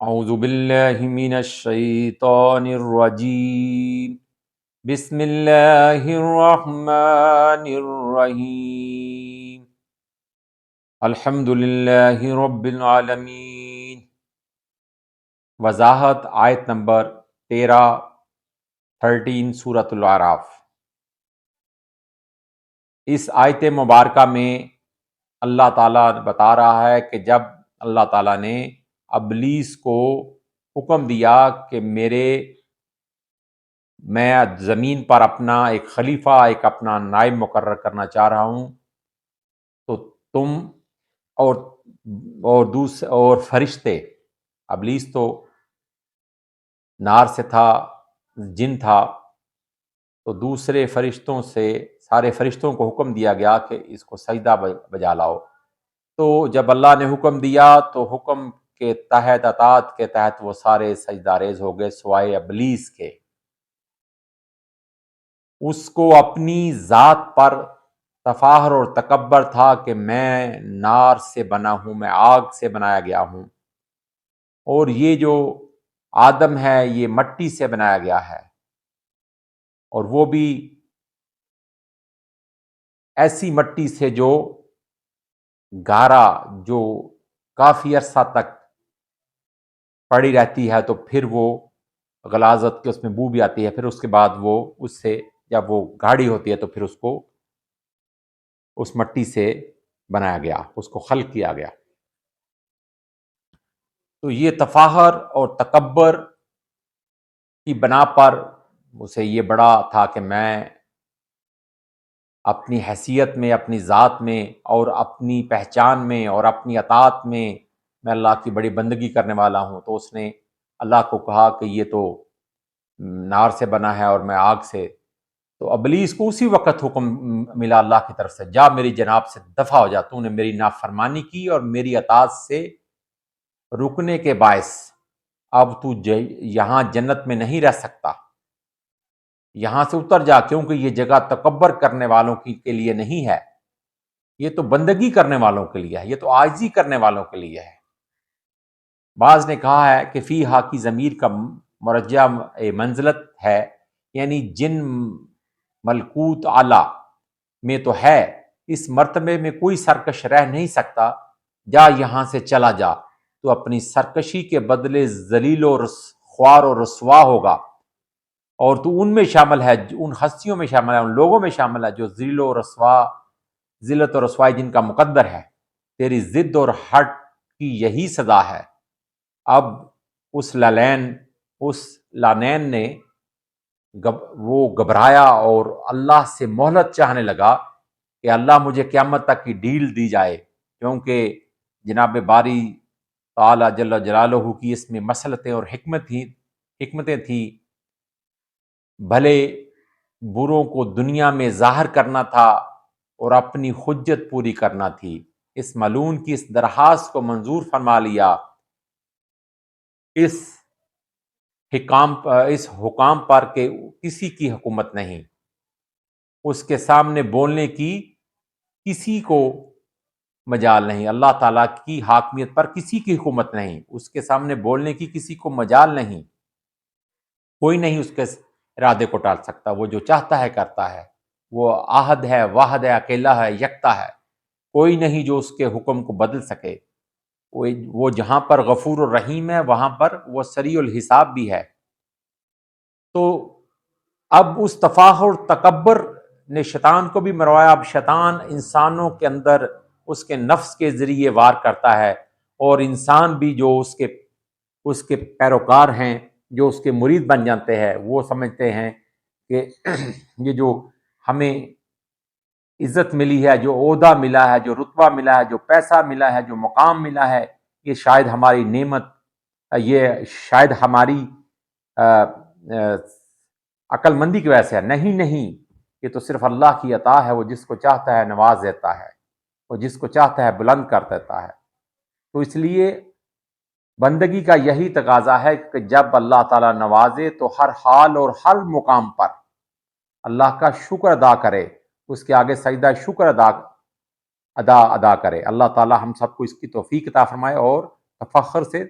اعوذ باللہ من الشیطان الرجیم بسم اللہ الرحمن الرحیم الحمد للہ رب العالمین۔ وضاحت آیت نمبر 13 سورۃ الاعراف۔ اس آیت مبارکہ میں اللہ تعالیٰ بتا رہا ہے کہ جب اللہ تعالیٰ نے ابلیس کو حکم دیا کہ میں زمین پر اپنا ایک خلیفہ، ایک اپنا نائب مقرر کرنا چاہ رہا ہوں، تو تم اور فرشتے، ابلیس تو نار سے تھا، جن تھا، تو دوسرے فرشتوں سے، سارے فرشتوں کو حکم دیا گیا کہ اس کو سجدہ بجا لاؤ۔ تو جب اللہ نے حکم دیا تو حکم کے تحت، اطاعت کے تحت وہ سارے سجدہ ریز ہو گئے سوائے ابلیس کے۔ اس کو اپنی ذات پر تفاخر اور تکبر تھا کہ میں نار سے بنا ہوں، میں آگ سے بنایا گیا ہوں، اور یہ جو آدم ہے یہ مٹی سے بنایا گیا ہے، اور وہ بھی ایسی مٹی سے جو گارا، جو کافی عرصہ تک پڑی رہتی ہے، تو پھر وہ غلاظت کی اس میں بو بھی آتی ہے، پھر اس کے بعد وہ اس سے جب وہ گاڑھی ہوتی ہے تو پھر اس کو اس مٹی سے بنایا گیا، اس کو خلق کیا گیا۔ تو یہ تفاخر اور تکبر کی بنا پر اسے یہ بڑا تھا کہ میں اپنی حیثیت میں، اپنی ذات میں، اور اپنی پہچان میں، اور اپنی اطاعت میں اللہ کی بڑی بندگی کرنے والا ہوں۔ تو اس نے اللہ کو کہا کہ یہ تو نار سے بنا ہے اور میں آگ سے۔ تو ابلیس کو اسی وقت حکم ملا اللہ کی طرف سے، جا میری جناب سے دفع ہو جا، تو نے میری نافرمانی کی اور میری اطاعت سے رکنے کے باعث اب تو یہاں جنت میں نہیں رہ سکتا، یہاں سے اتر جا، کیونکہ یہ جگہ تکبر کرنے والوں کے لیے نہیں ہے، یہ تو بندگی کرنے والوں کے لیے ہے، یہ تو عاجزی کرنے والوں کے لیے ہے۔ بعض نے کہا ہے کہ فیہا کی ضمیر کا مرجع منزلت ہے، یعنی جن ملکوت اعلی میں تو ہے، اس مرتبے میں کوئی سرکش رہ نہیں سکتا، جا یہاں سے چلا جا، تو اپنی سرکشی کے بدلے ذلیل و خوار و رسوا ہوگا، اور تو ان میں شامل ہے، ان ہستیوں میں شامل ہے، ان لوگوں میں شامل ہے جو ذلت و رسوائی جن کا مقدر ہے۔ تیری ضد اور ہٹ کی یہی سزا ہے۔ اب اس لعنین نے وہ گھبرایا اور اللہ سے مہلت چاہنے لگا کہ اللہ مجھے قیامت تک کی ڈیل دی جائے، کیونکہ جناب باری تعالی جل جلالہ کی اس میں مصلحتیں اور حکمتیں تھیں۔ بھلے بروں کو دنیا میں ظاہر کرنا تھا اور اپنی حجت پوری کرنا تھی۔ اس ملعون کی اس درخواست کو منظور فرما لیا۔ اس حکام پر کہ کسی کی حکومت نہیں، اس کے سامنے بولنے کی کسی کو مجال نہیں، اللہ تعالیٰ کی حاکمیت پر کسی کی حکومت نہیں، اس کے سامنے بولنے کی کسی کو مجال نہیں، کوئی نہیں اس کے ارادے کو ٹال سکتا، وہ جو چاہتا ہے کرتا ہے، وہ احد ہے، واحد ہے، اکیلا ہے، یکتا ہے، کوئی نہیں جو اس کے حکم کو بدل سکے۔ وہ جہاں پر غفور الرحیم ہے وہاں پر وہ سریع الحساب بھی ہے۔ تو اب اس تفاخر تکبر نے شیطان کو بھی مروایا۔ اب شیطان انسانوں کے اندر اس کے نفس کے ذریعے وار کرتا ہے، اور انسان بھی جو اس کے پیروکار ہیں، جو اس کے مرید بن جاتے ہیں، وہ سمجھتے ہیں کہ یہ جو ہمیں عزت ملی ہے، جو عہدہ ملا ہے، جو رتبہ ملا ہے، جو پیسہ ملا ہے، جو مقام ملا ہے، یہ شاید ہماری نعمت، یہ شاید ہماری عقل مندی کی وجہ سے ہے۔ نہیں، یہ تو صرف اللہ کی عطا ہے، وہ جس کو چاہتا ہے نواز دیتا ہے، وہ جس کو چاہتا ہے بلند کر دیتا ہے۔ تو اس لیے بندگی کا یہی تقاضا ہے کہ جب اللہ تعالیٰ نوازے تو ہر حال اور ہر مقام پر اللہ کا شکر ادا کرے، اس کے آگے سجدہ شکر ادا کرے۔ اللہ تعالیٰ ہم سب کو اس کی توفیق عطا فرمائے اور تفخر سے